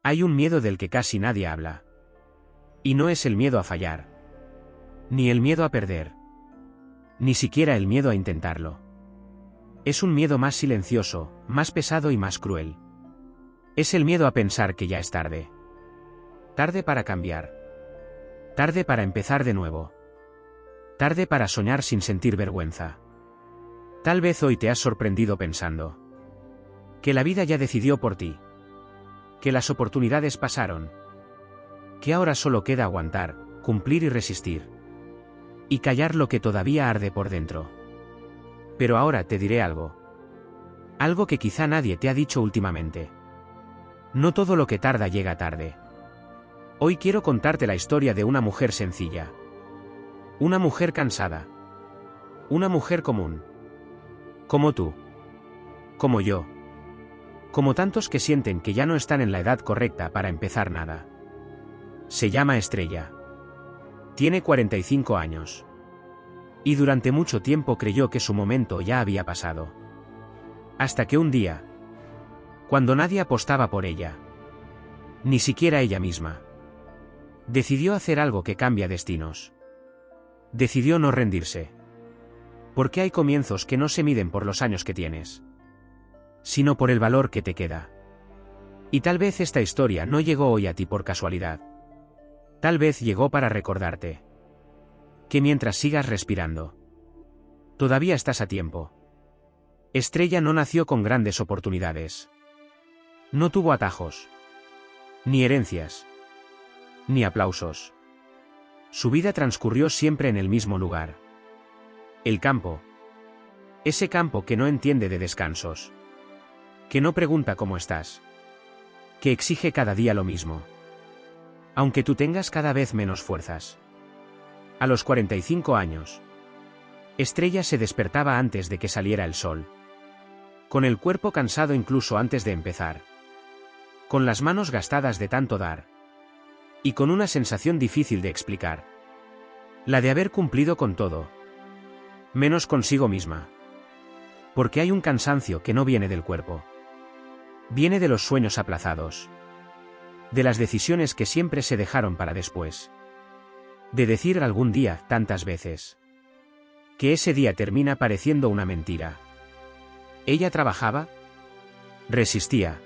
Hay un miedo del que casi nadie habla. Y no es el miedo a fallar. Ni el miedo a perder. Ni siquiera el miedo a intentarlo. Es un miedo más silencioso, más pesado y más cruel. Es el miedo a pensar que ya es tarde. Tarde para cambiar. Tarde para empezar de nuevo. Tarde para soñar sin sentir vergüenza. Tal vez hoy te has sorprendido pensando que la vida ya decidió por ti. Que las oportunidades pasaron. Que ahora solo queda aguantar, cumplir y resistir. Y callar lo que todavía arde por dentro. Pero ahora te diré algo. Algo que quizá nadie te ha dicho últimamente. No todo lo que tarda llega tarde. Hoy quiero contarte la historia de una mujer sencilla. Una mujer cansada. Una mujer común. Como tú. Como yo. Como tantos que sienten que ya no están en la edad correcta para empezar nada. Se llama Estrella. Tiene 45 años. Y durante mucho tiempo creyó que su momento ya había pasado. Hasta que un día, cuando nadie apostaba por ella, ni siquiera ella misma, decidió hacer algo que cambia destinos. Decidió no rendirse. Porque hay comienzos que no se miden por los años que tienes, sino por el valor que te queda. Y tal vez esta historia no llegó hoy a ti por casualidad. Tal vez llegó para recordarte que mientras sigas respirando, todavía estás a tiempo. Estrella no nació con grandes oportunidades. No tuvo atajos, ni herencias, ni aplausos. Su vida transcurrió siempre en el mismo lugar. El campo. Ese campo que no entiende de descansos. Que no pregunta cómo estás. Que exige cada día lo mismo. Aunque tú tengas cada vez menos fuerzas. A los 45 años, Estrella se despertaba antes de que saliera el sol. Con el cuerpo cansado incluso antes de empezar. Con las manos gastadas de tanto dar. Y con una sensación difícil de explicar. La de haber cumplido con todo. Menos consigo misma. Porque hay un cansancio que no viene del cuerpo. Viene de los sueños aplazados. De las decisiones que siempre se dejaron para después. De decir algún día, tantas veces. Que ese día termina pareciendo una mentira. Ella trabajaba. Resistía.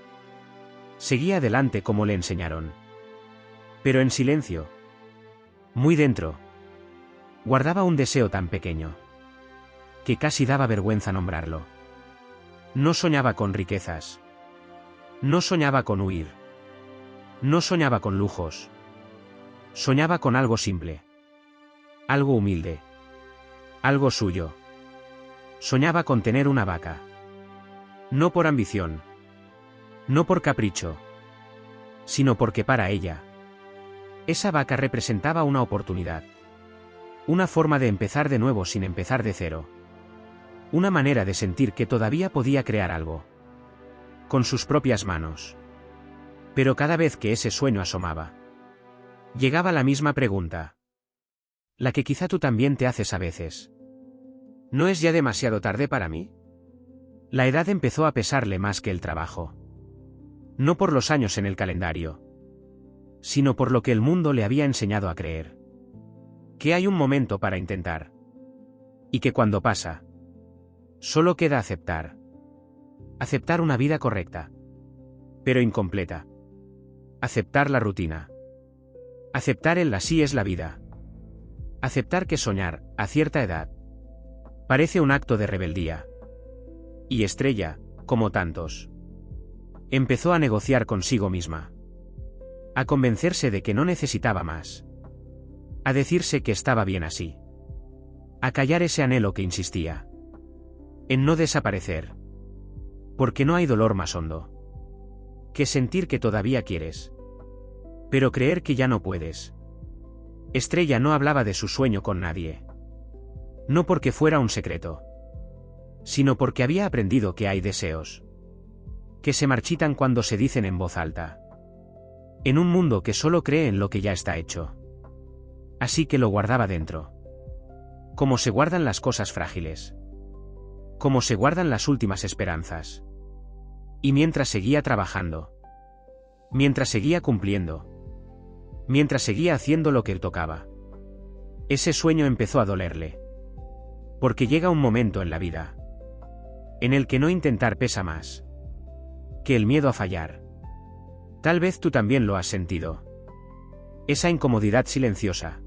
Seguía adelante como le enseñaron. Pero en silencio. Muy dentro. Guardaba un deseo tan pequeño. Que casi daba vergüenza nombrarlo. No soñaba con riquezas. No soñaba con huir. No soñaba con lujos. Soñaba con algo simple. Algo humilde. Algo suyo. Soñaba con tener una vaca. No por ambición. No por capricho. Sino porque para ella, esa vaca representaba una oportunidad. Una forma de empezar de nuevo sin empezar de cero. Una manera de sentir que todavía podía crear algo. Con sus propias manos. Pero cada vez que ese sueño asomaba, llegaba la misma pregunta. La que quizá tú también te haces a veces. ¿No es ya demasiado tarde para mí? La edad empezó a pesarle más que el trabajo. No por los años en el calendario, sino por lo que el mundo le había enseñado a creer. Que hay un momento para intentar. Y que cuando pasa, solo queda aceptar. Aceptar una vida correcta, pero incompleta. Aceptar la rutina. Aceptar el así es la vida. Aceptar que soñar, a cierta edad, parece un acto de rebeldía. Y Estrella, como tantos, empezó a negociar consigo misma. A convencerse de que no necesitaba más. A decirse que estaba bien así. A callar ese anhelo que insistía en no desaparecer. Porque no hay dolor más hondo que sentir que todavía quieres, pero creer que ya no puedes. Estrella no hablaba de su sueño con nadie. No porque fuera un secreto, sino porque había aprendido que hay deseos que se marchitan cuando se dicen en voz alta. En un mundo que solo cree en lo que ya está hecho. Así que lo guardaba dentro. Como se guardan las cosas frágiles. Como se guardan las últimas esperanzas. Y mientras seguía trabajando, Mientras seguía cumpliendo. Mientras seguía haciendo lo que él tocaba. Ese sueño empezó a dolerle. Porque llega un momento en la vida en el que no intentar pesa más que el miedo a fallar. Tal vez tú también lo has sentido. Esa incomodidad silenciosa.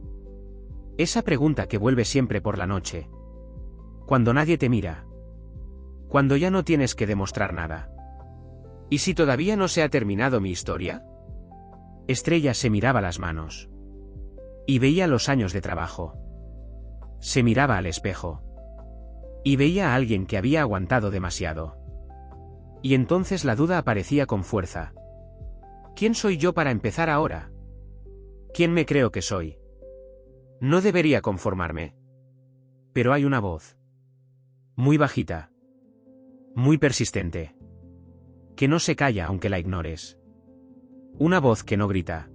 Esa pregunta que vuelve siempre por la noche. Cuando nadie te mira. Cuando ya no tienes que demostrar nada. ¿Y si todavía no se ha terminado mi historia? Estrella se miraba las manos. Y veía los años de trabajo. Se miraba al espejo. Y veía a alguien que había aguantado demasiado. Y entonces la duda aparecía con fuerza. ¿Quién soy yo para empezar ahora? ¿Quién me creo que soy? No debería conformarme. Pero hay una voz. Muy bajita. Muy persistente. Que no se calla aunque la ignores. Una voz que no grita.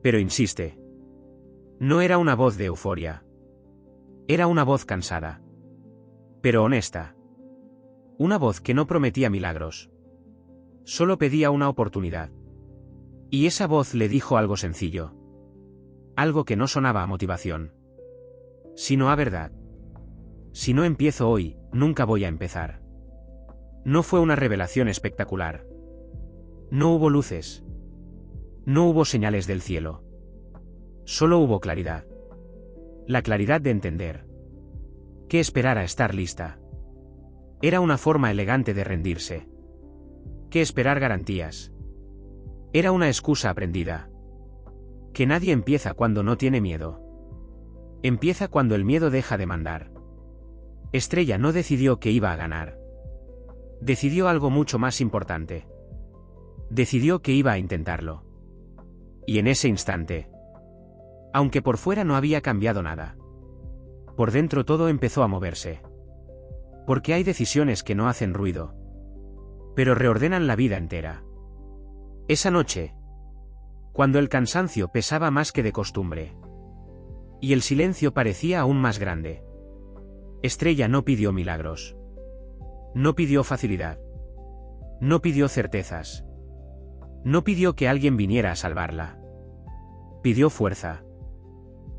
Pero insiste. No era una voz de euforia. Era una voz cansada. Pero honesta. Una voz que no prometía milagros. Solo pedía una oportunidad. Y esa voz le dijo algo sencillo. Algo que no sonaba a motivación. Sino a verdad. Si no empiezo hoy, nunca voy a empezar. No fue una revelación espectacular. No hubo luces. No hubo señales del cielo. Solo hubo claridad. La claridad de entender. Que esperar a estar lista. Era una forma elegante de rendirse. Que esperar garantías. Era una excusa aprendida. Que nadie empieza cuando no tiene miedo. Empieza cuando el miedo deja de mandar. Estrella no decidió que iba a ganar. Decidió algo mucho más importante. Decidió que iba a intentarlo. Y en ese instante, aunque por fuera no había cambiado nada, por dentro todo empezó a moverse. Porque hay decisiones que no hacen ruido, pero reordenan la vida entera. Esa noche, cuando el cansancio pesaba más que de costumbre, y el silencio parecía aún más grande, Estrella no pidió milagros. No pidió facilidad. No pidió certezas. No pidió que alguien viniera a salvarla. Pidió fuerza.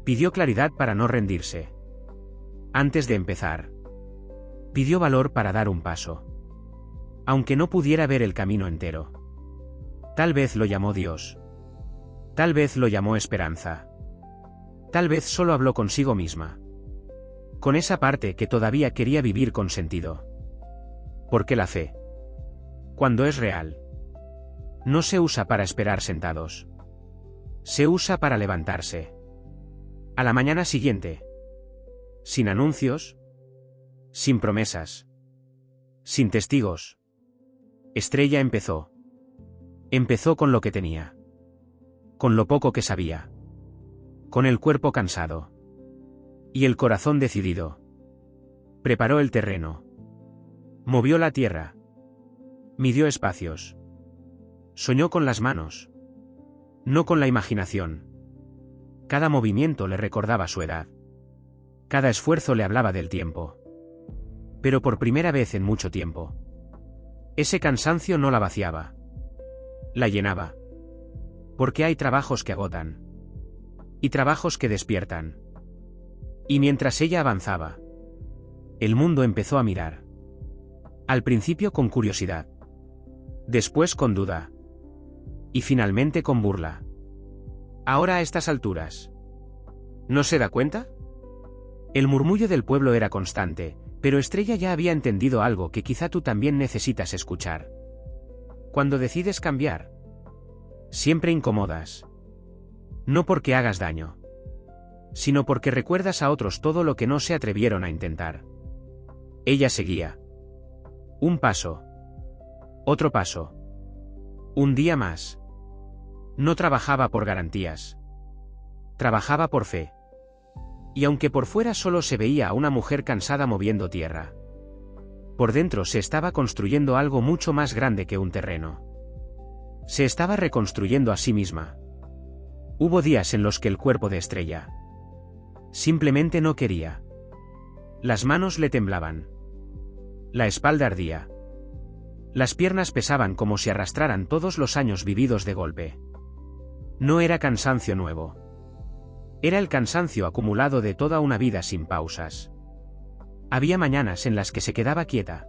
Pidió claridad para no rendirse. Antes de empezar, pidió valor para dar un paso. Aunque no pudiera ver el camino entero. Tal vez lo llamó Dios. Tal vez lo llamó esperanza. Tal vez solo habló consigo misma. Con esa parte que todavía quería vivir con sentido. Porque la fe, cuando es real, no se usa para esperar sentados. Se usa para levantarse. A la mañana siguiente. Sin anuncios. Sin promesas. Sin testigos. Estrella empezó. Empezó con lo que tenía. Con lo poco que sabía. Con el cuerpo cansado. Y el corazón decidido. Preparó el terreno. Movió la tierra. Midió espacios. Soñó con las manos. No con la imaginación. Cada movimiento le recordaba su edad. Cada esfuerzo le hablaba del tiempo. Pero por primera vez en mucho tiempo, ese cansancio no la vaciaba. La llenaba. Porque hay trabajos que agotan. Y trabajos que despiertan. Y mientras ella avanzaba, el mundo empezó a mirar. Al principio con curiosidad. Después con duda. Y finalmente con burla. Ahora a estas alturas, ¿no se da cuenta? El murmullo del pueblo era constante, pero Estrella ya había entendido algo que quizá tú también necesitas escuchar. Cuando decides cambiar, siempre incomodas. No porque hagas daño, sino porque recuerdas a otros todo lo que no se atrevieron a intentar. Ella seguía. Un paso. Otro paso. Un día más. No trabajaba por garantías. Trabajaba por fe. Y aunque por fuera solo se veía a una mujer cansada moviendo tierra, por dentro se estaba construyendo algo mucho más grande que un terreno. Se estaba reconstruyendo a sí misma. Hubo días en los que el cuerpo de Estrella simplemente no quería. Las manos le temblaban. La espalda ardía. Las piernas pesaban como si arrastraran todos los años vividos de golpe. No era cansancio nuevo. Era el cansancio acumulado de toda una vida sin pausas. Había mañanas en las que se quedaba quieta,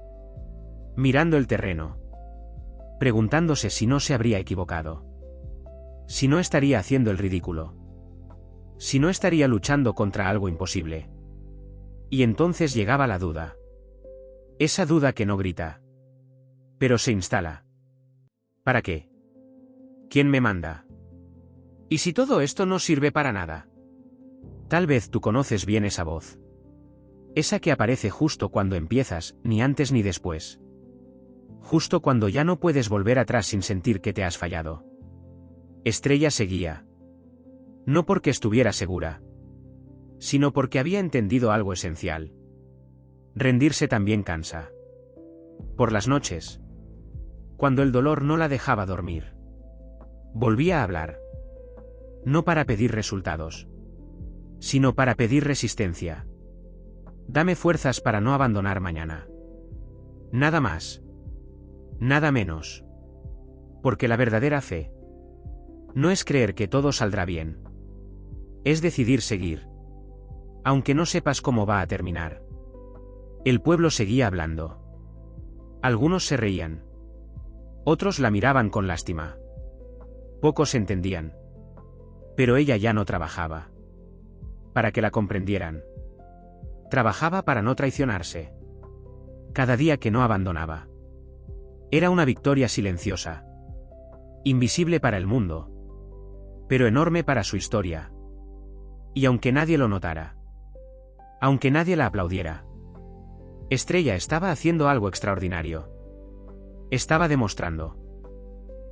mirando el terreno, preguntándose si no se habría equivocado, si no estaría haciendo el ridículo, si no estaría luchando contra algo imposible. Y entonces llegaba la duda. Esa duda que no grita, pero se instala. ¿Para qué? ¿Quién me manda? ¿Y si todo esto no sirve para nada? Tal vez tú conoces bien esa voz. Esa que aparece justo cuando empiezas, ni antes ni después. Justo cuando ya no puedes volver atrás sin sentir que te has fallado. Estrella seguía. No porque estuviera segura, sino porque había entendido algo esencial. Rendirse también cansa. Por las noches, cuando el dolor no la dejaba dormir, volvía a hablar. No para pedir resultados, sino para pedir resistencia. Dame fuerzas para no abandonar mañana. Nada más. Nada menos. Porque la verdadera fe no es creer que todo saldrá bien. Es decidir seguir, aunque no sepas cómo va a terminar. El pueblo seguía hablando. Algunos se reían. Otros la miraban con lástima. Pocos entendían. Pero ella ya no trabajaba para que la comprendieran. Trabajaba para no traicionarse. Cada día que no abandonaba era una victoria silenciosa, invisible para el mundo, pero enorme para su historia. Y aunque nadie lo notara, aunque nadie la aplaudiera, Estrella estaba haciendo algo extraordinario. Estaba demostrando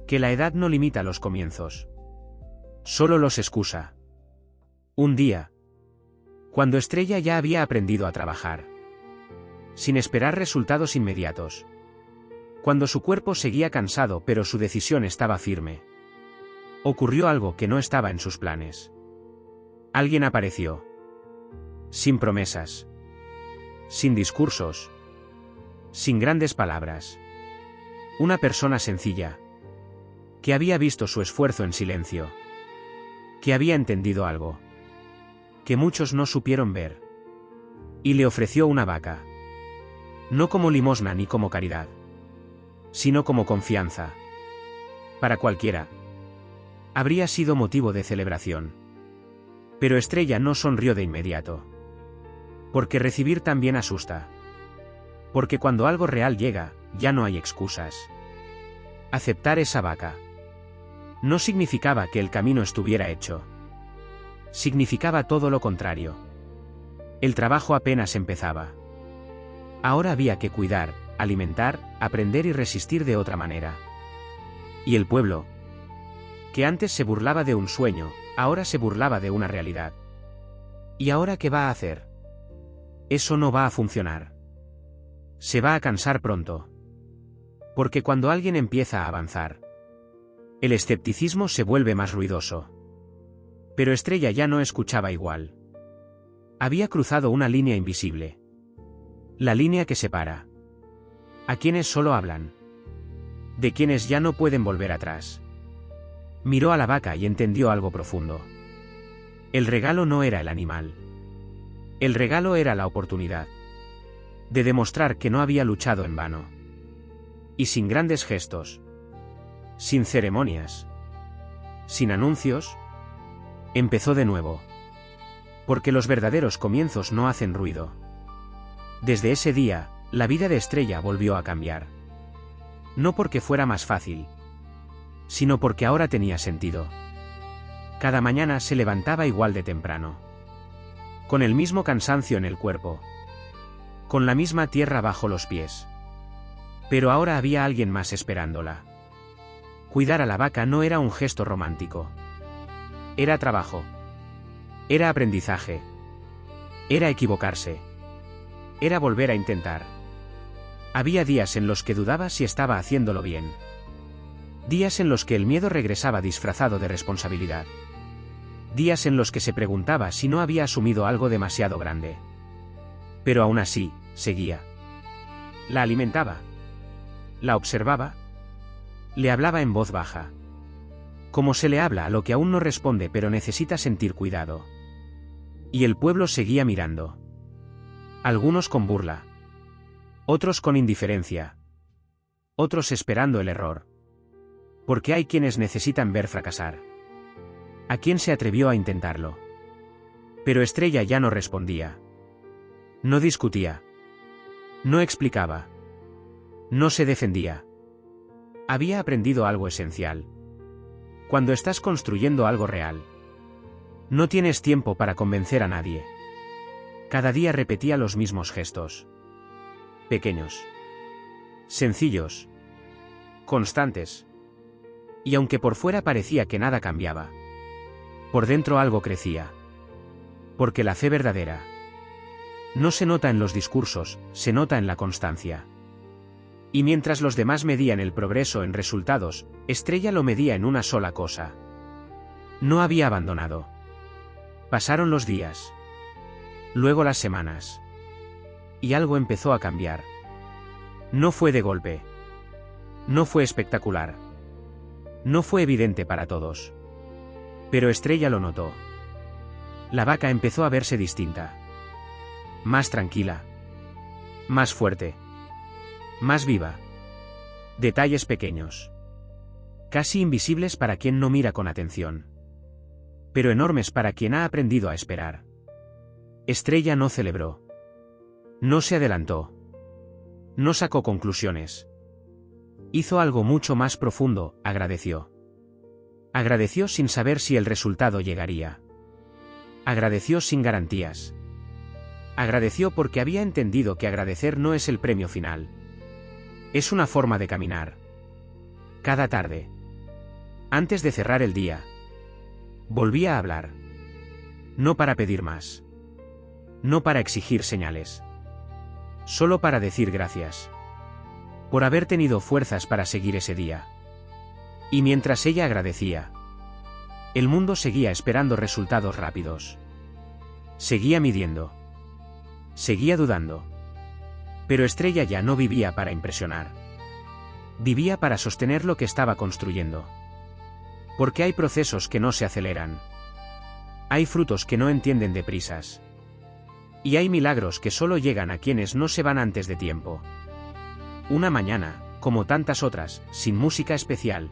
que la edad no limita los comienzos, solo los excusa. Un día, cuando Estrella ya había aprendido a trabajar, sin esperar resultados inmediatos, cuando su cuerpo seguía cansado pero su decisión estaba firme, ocurrió algo que no estaba en sus planes. Alguien apareció. Sin promesas, sin discursos, sin grandes palabras. Una persona sencilla, que había visto su esfuerzo en silencio, que había entendido algo que muchos no supieron ver, y le ofreció una vaca. No como limosna ni como caridad, sino como confianza. Para cualquiera, habría sido motivo de celebración. Pero Estrella no sonrió de inmediato. Porque recibir también asusta. Porque cuando algo real llega, ya no hay excusas. Aceptar esa vaca no significaba que el camino estuviera hecho. Significaba todo lo contrario. El trabajo apenas empezaba. Ahora había que cuidar, alimentar, aprender y resistir de otra manera. Y el pueblo, que antes se burlaba de un sueño, ahora se burlaba de una realidad. ¿Y ahora qué va a hacer? Eso no va a funcionar. Se va a cansar pronto. Porque cuando alguien empieza a avanzar, el escepticismo se vuelve más ruidoso. Pero Estrella ya no escuchaba igual. Había cruzado una línea invisible. La línea que separa a quienes solo hablan de quienes ya no pueden volver atrás. Miró a la vaca y entendió algo profundo. El regalo no era el animal. El regalo era la oportunidad de demostrar que no había luchado en vano. Y sin grandes gestos, sin ceremonias, sin anuncios, empezó de nuevo. Porque los verdaderos comienzos no hacen ruido. Desde ese día, la vida de Estrella volvió a cambiar. No porque fuera más fácil, sino porque ahora tenía sentido. Cada mañana se levantaba igual de temprano, con el mismo cansancio en el cuerpo, con la misma tierra bajo los pies. Pero ahora había alguien más esperándola. Cuidar a la vaca no era un gesto romántico. Era trabajo. Era aprendizaje. Era equivocarse. Era volver a intentar. Había días en los que dudaba si estaba haciéndolo bien. Días en los que el miedo regresaba disfrazado de responsabilidad. Días en los que se preguntaba si no había asumido algo demasiado grande. Pero aún así, seguía. La alimentaba. La observaba. Le hablaba en voz baja. Como se le habla a lo que aún no responde pero necesita sentir cuidado. Y el pueblo seguía mirando. Algunos con burla. Otros con indiferencia. Otros esperando el error. Porque hay quienes necesitan ver fracasar. ¿A quién se atrevió a intentarlo? Pero Estrella ya no respondía. No discutía. No explicaba. No se defendía. Había aprendido algo esencial. Cuando estás construyendo algo real, no tienes tiempo para convencer a nadie. Cada día repetía los mismos gestos. Pequeños. Sencillos. Constantes. Y aunque por fuera parecía que nada cambiaba, por dentro algo crecía. Porque la fe verdadera no se nota en los discursos, se nota en la constancia. Y mientras los demás medían el progreso en resultados, Estrella lo medía en una sola cosa. No había abandonado. Pasaron los días. Luego las semanas. Y algo empezó a cambiar. No fue de golpe. No fue espectacular. No fue evidente para todos. Pero Estrella lo notó. La vaca empezó a verse distinta. Más tranquila. Más fuerte. Más viva. Detalles pequeños. Casi invisibles para quien no mira con atención. Pero enormes para quien ha aprendido a esperar. Estrella no celebró. No se adelantó. No sacó conclusiones. Hizo algo mucho más profundo, agradeció. Agradeció sin saber si el resultado llegaría. Agradeció sin garantías. Agradeció porque había entendido que agradecer no es el premio final. Es una forma de caminar. Cada tarde. Antes de cerrar el día. Volvía a hablar. No para pedir más. No para exigir señales. Solo para decir gracias. Por haber tenido fuerzas para seguir ese día. Y mientras ella agradecía, el mundo seguía esperando resultados rápidos. Seguía midiendo. Seguía dudando. Pero Estrella ya no vivía para impresionar. Vivía para sostener lo que estaba construyendo. Porque hay procesos que no se aceleran. Hay frutos que no entienden de prisas. Y hay milagros que solo llegan a quienes no se van antes de tiempo. Una mañana, como tantas otras, sin música especial.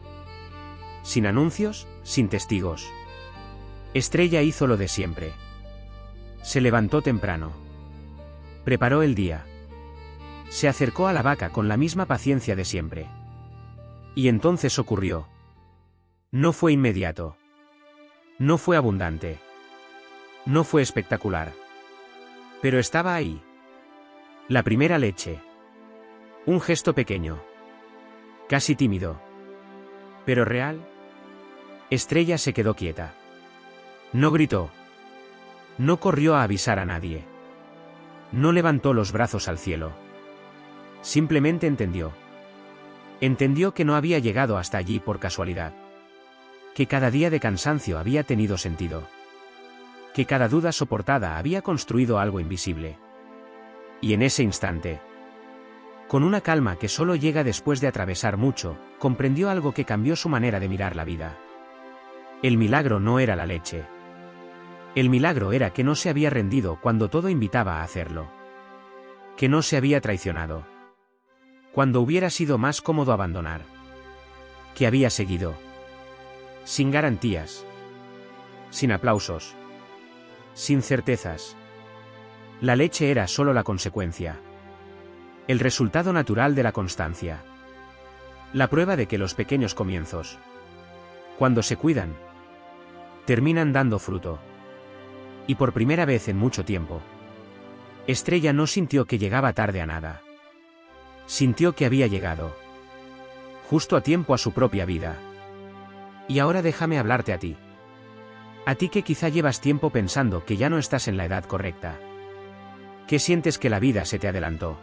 Sin anuncios, sin testigos. Estrella hizo lo de siempre. Se levantó temprano. Preparó el día. Se acercó a la vaca con la misma paciencia de siempre. Y entonces ocurrió. No fue inmediato. No fue abundante. No fue espectacular. Pero estaba ahí. La primera leche. Un gesto pequeño. Casi tímido. Pero real. Estrella se quedó quieta. No gritó. No corrió a avisar a nadie. No levantó los brazos al cielo. Simplemente entendió. Entendió que no había llegado hasta allí por casualidad. Que cada día de cansancio había tenido sentido. Que cada duda soportada había construido algo invisible. Y en ese instante, con una calma que solo llega después de atravesar mucho, comprendió algo que cambió su manera de mirar la vida. El milagro no era la leche. El milagro era que no se había rendido cuando todo invitaba a hacerlo. Que no se había traicionado. Cuando hubiera sido más cómodo abandonar. Que había seguido. Sin garantías. Sin aplausos. Sin certezas. La leche era solo la consecuencia. El resultado natural de la constancia. La prueba de que los pequeños comienzos, cuando se cuidan, terminan dando fruto. Y por primera vez en mucho tiempo, Estrella no sintió que llegaba tarde a nada. Sintió que había llegado justo a tiempo a su propia vida. Y ahora déjame hablarte a ti. A ti que quizá llevas tiempo pensando que ya no estás en la edad correcta. ¿Qué sientes que la vida se te adelantó?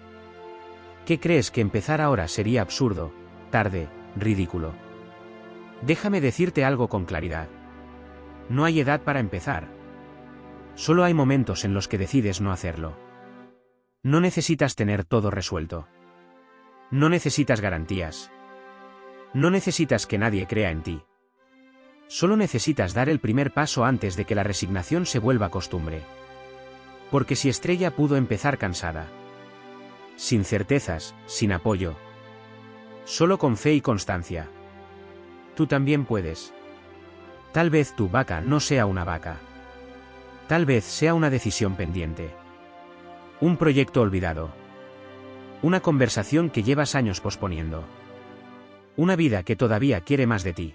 ¿Qué crees que empezar ahora sería absurdo, tarde, ridículo? Déjame decirte algo con claridad. No hay edad para empezar. Solo hay momentos en los que decides no hacerlo. No necesitas tener todo resuelto. No necesitas garantías. No necesitas que nadie crea en ti. Solo necesitas dar el primer paso antes de que la resignación se vuelva costumbre. Porque si Estrella pudo empezar cansada, sin certezas, sin apoyo, solo con fe y constancia, tú también puedes. Tal vez tu vaca no sea una vaca. Tal vez sea una decisión pendiente. Un proyecto olvidado. Una conversación que llevas años posponiendo. Una vida que todavía quiere más de ti.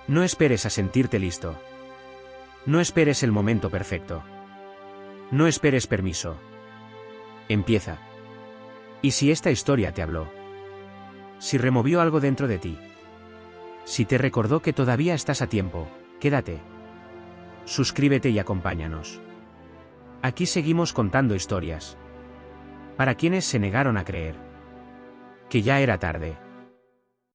No esperes a sentirte listo. No esperes el momento perfecto. No esperes permiso. Empieza. ¿Y si esta historia te habló? Si removió algo dentro de ti. Si te recordó que todavía estás a tiempo, quédate. Suscríbete y acompáñanos. Aquí seguimos contando historias. Para quienes se negaron a creer que ya era tarde.